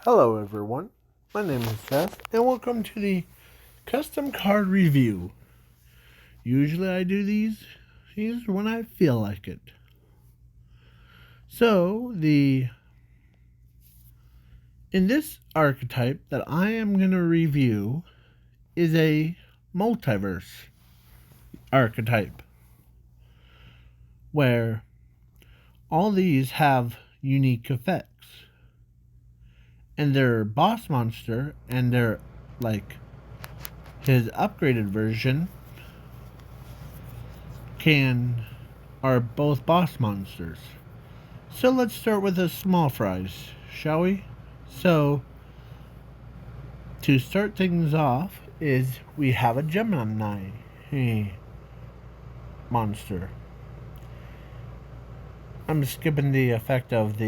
Hello everyone, my name is Seth, and welcome to the custom card review. Usually I do these when I feel like it. So, in this archetype that I am going to review is a multiverse archetype, where all these have unique effects. And their boss monster and their, his upgraded version are both boss monsters. So let's start with the small fries, shall we? So, to start things off, is we have a Gemini monster. I'm skipping the effect of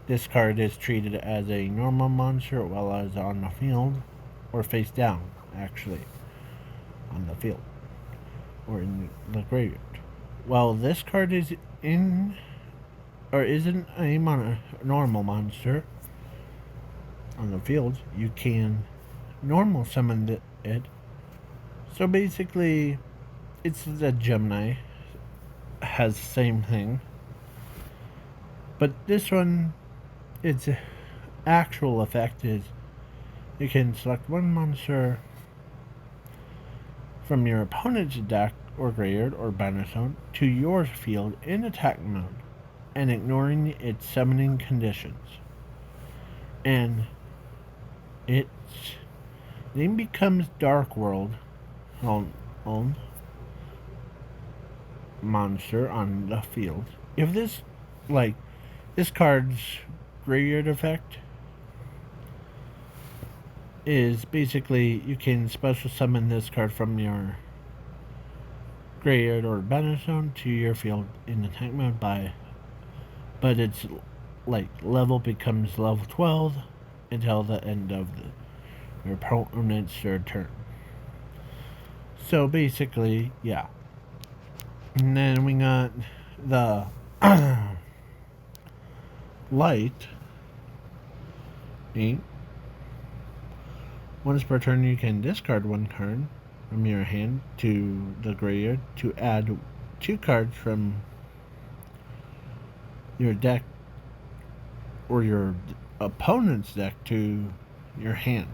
this card is treated as a normal monster while as on the field, or face down, actually, on the field, or in the graveyard. Well, this card is isn't a normal monster on the field, you can normal summon it. So basically, it's the Gemini, has the same thing. But this one, its actual effect is you can select one monster from your opponent's deck or graveyard or battlefield to your field in attack mode and ignoring its summoning conditions. And its name becomes Dark World monster on the field. If this card's graveyard effect is basically you can special summon this card from your graveyard or battlefield to your field in attack mode but its level becomes level 12 until the end of your opponent's third turn. So basically, yeah. And then we got the light. Once per turn, you can discard one card from your hand to the graveyard to add 2 cards from your deck or your opponent's deck to your hand.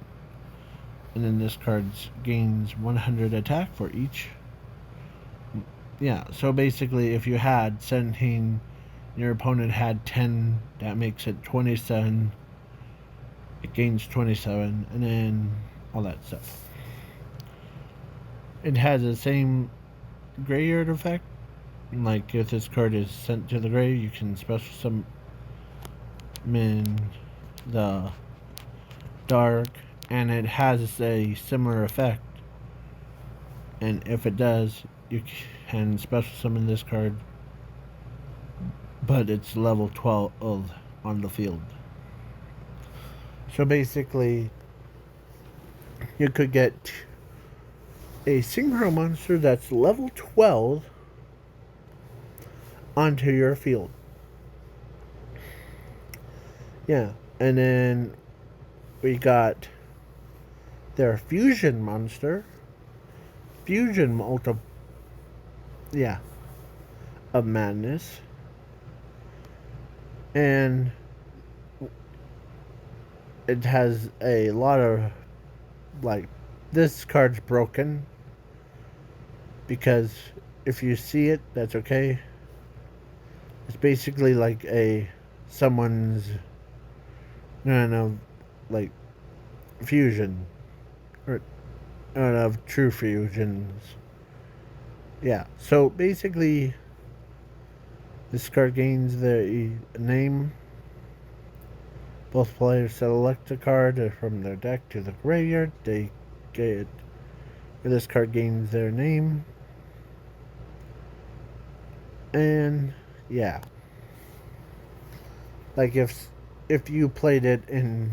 And then this card gains 100 attack for each. Yeah, so basically if you had 17, your opponent had 10, that makes it 27. It gains 27, and then all that stuff. It has the same graveyard effect. Like if this card is sent to the grave, you can special summon the dark, and it has a similar effect. And if it does, you can special summon this card, but it's level 12 on the field. So basically, you could get a synchro monster that's level 12 onto your field. Yeah, and then we got their fusion monster. Fusion of madness. And it has a lot of, this card's broken. Because if you see it, that's okay. It's basically like someone's, fusion. Or of true fusions. Yeah, so basically, this card gains the name. Both players select a card from their deck to the graveyard. This card gains their name. And yeah, if you played it in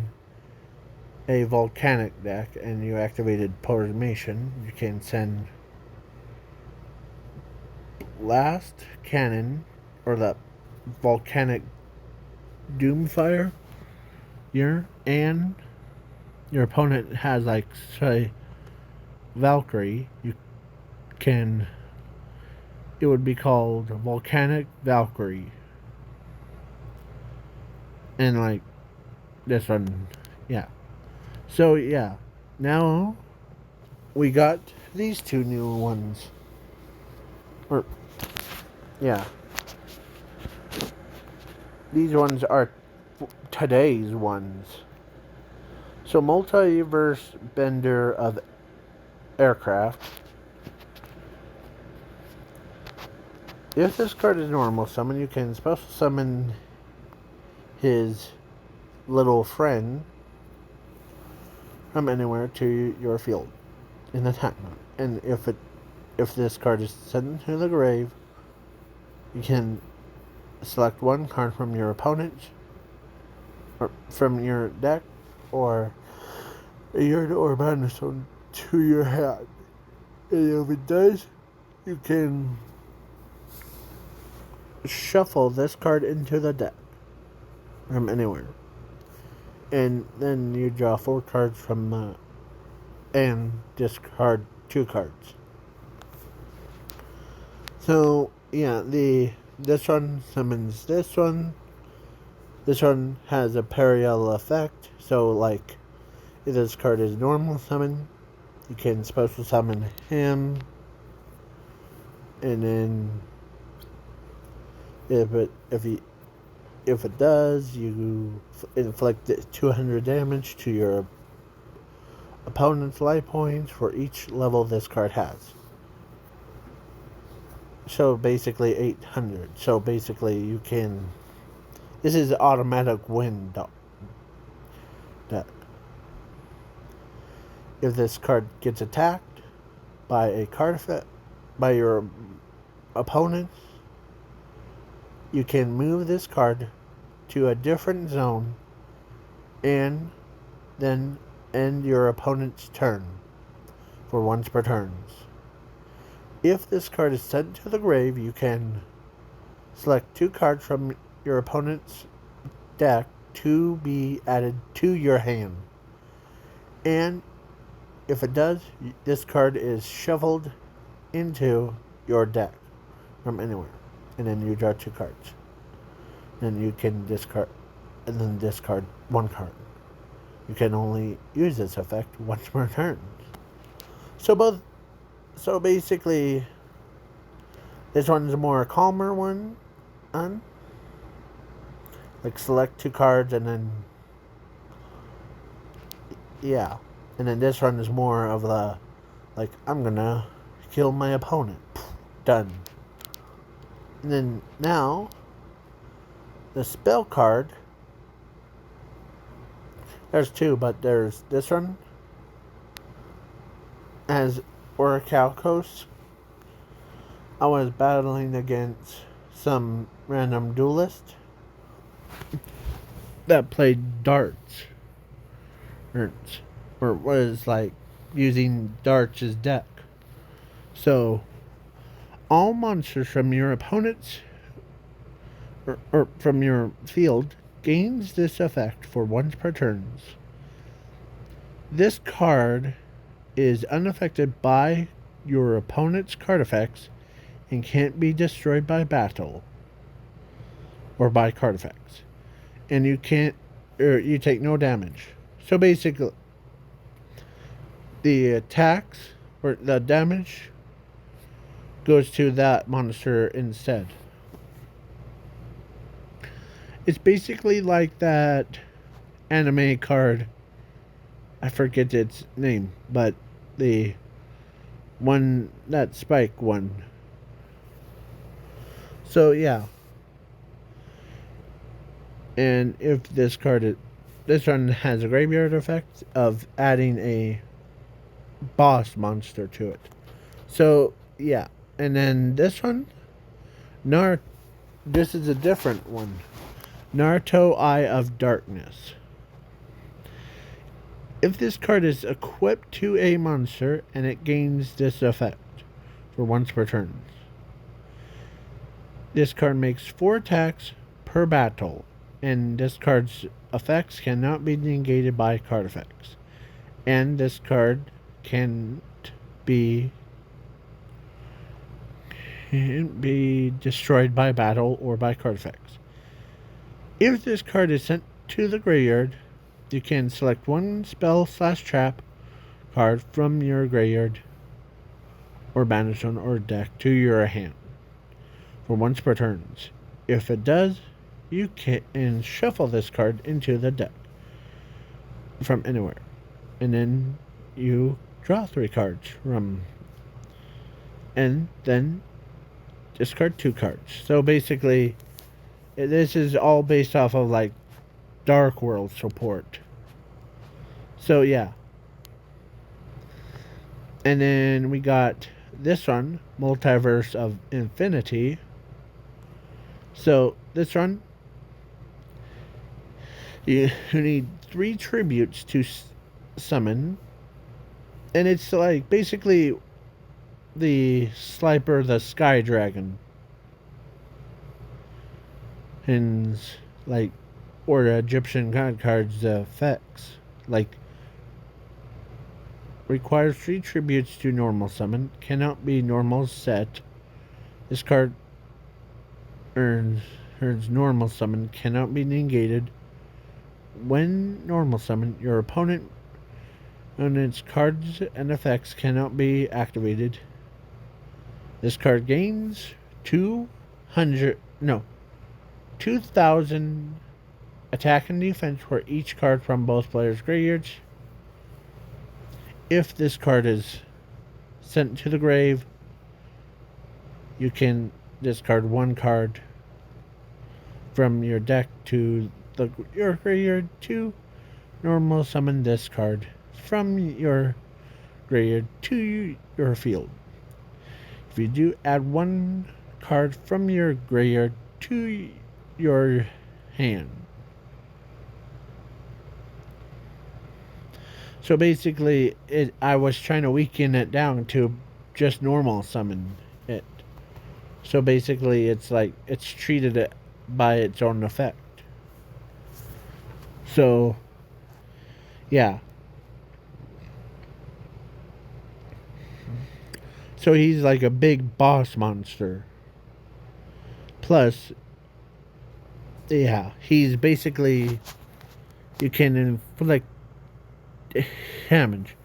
a volcanic deck and you activated Polarmation, you can send Blast Cannon or the Volcanic Doomfire and your opponent has, like, say, Valkyrie, you can, it would be called Volcanic Valkyrie. And, like, this one, yeah. So, yeah. Now, we got these two new ones. Or, yeah. These ones are today's ones. So, Multiverse Bender of Aircraft. If this card is normal summon, you can special summon his little friend from anywhere to your field in attack mode. And if this card is sent to the grave, you can select one card from your opponent's or from your deck or your battlefield to your hand. And if it does, you can shuffle this card into the deck from anywhere. And then you draw 4 cards from and discard 2 cards. So yeah, this one summons this one. This one has a parallel effect. So like, if this card is normal summon, you can special summon him, and then if it does, you inflict 200 damage to your opponent's life points for each level this card has. So basically 800. So basically you can... This is automatic win. That if this card gets attacked by a card effect, by your opponent, you can move this card to a different zone and then end your opponent's turn for once per turn. If this card is sent to the grave, you can select 2 cards from your opponent's deck to be added to your hand. And if it does, this card is shuffled into your deck from anywhere. And then you draw 2 cards. Then you can discard, and then discard 1 card. You can only use this effect once per turn. So basically, this one's a more calmer one. Like, select 2 cards and then, yeah. And then this one is more of the, like, I'm gonna kill my opponent. Done. And then now, the spell card, there's 2, but there's this one as Orichalcos. I was battling against some random duelist that played darts. Or was like using darts as deck. So all monsters from your opponent's or from your field gains this effect for once per turn. This card is unaffected by your opponent's card effects and can't be destroyed by battle or by card effects. And you take no damage. So basically, the attacks or the damage goes to that monster instead. It's basically like that anime card. I forget its name, but the one, that Spike one. So yeah. And if this one has a graveyard effect of adding a boss monster to it. So yeah. And then this one, this is a different one. Naruto Eye of Darkness. If this card is equipped to a monster and it gains this effect for once per turn, this card makes 4 attacks per battle and this card's effects cannot be negated by card effects. And this card can't be destroyed by battle or by card effects. If this card is sent to the graveyard, you can select one spell/trap card from your graveyard or battlefield or deck to your hand for once per turn. If it does, you can shuffle this card into the deck from anywhere, and then you draw 3 cards from, and then discard 2 cards. So basically, this is all based off of like Dark World support. So yeah. And then we got this one, Multiverse of Infinity. So this one, you need 3 tributes to summon. And it's like basically the Sliper the Sky Dragon. And like, or the Egyptian god cards effects. Like, requires 3 tributes to normal summon. Cannot be normal set. This card earns normal summon. Cannot be negated. When normal summon, your opponent and its cards and effects cannot be activated. This card gains 2,000 attack and defense for each card from both players' graveyards. If this card is sent to the grave, you can discard 1 card from your deck to your graveyard to normal summon this card from your graveyard to your field. If you do, add 1 card from your graveyard to your hand. So basically, I was trying to weaken it down to just normal summon it. So basically, it's like it's treated by its own effect. So, yeah. So he's like a big boss monster. Plus, yeah, he's basically, you can inflict damage.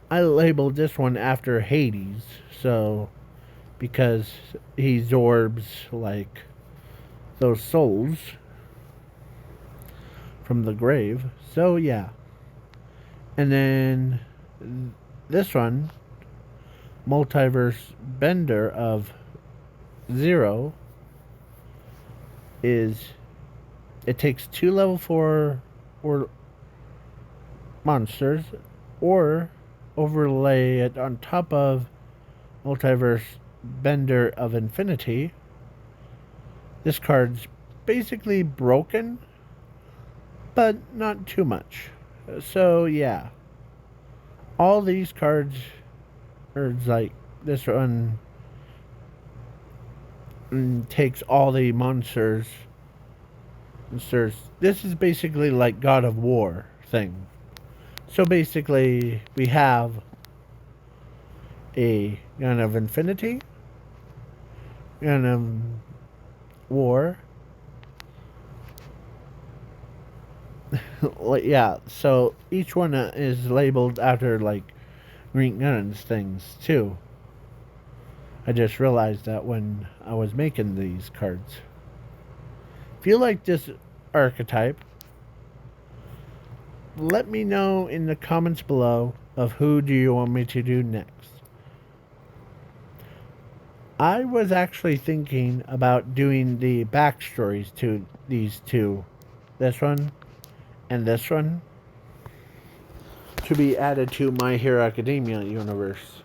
I labeled this one after Hades, so because he absorbs like those souls from the grave. So yeah. And then this one, Multiverse Bender of 0, is it takes 2 level 4 or monsters, or overlay it on top of Multiverse Bender of Infinity. This card's basically broken, but not too much. So yeah, all these cards are like, this one takes all the monsters. This is basically like God of War thing. So basically, we have a Gun of Infinity, Gun of War. Yeah, so each one is labeled after like Green Guns things too. I just realized that when I was making these cards. If you like this archetype, let me know in the comments below of who do you want me to do next. I was actually thinking about doing the backstories to these 2. This one and this one. To be added to My Hero Academia universe.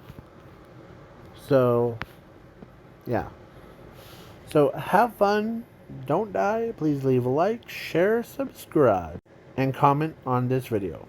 So, yeah. So, have fun. Don't die. Please leave a like, share, subscribe, and comment on this video.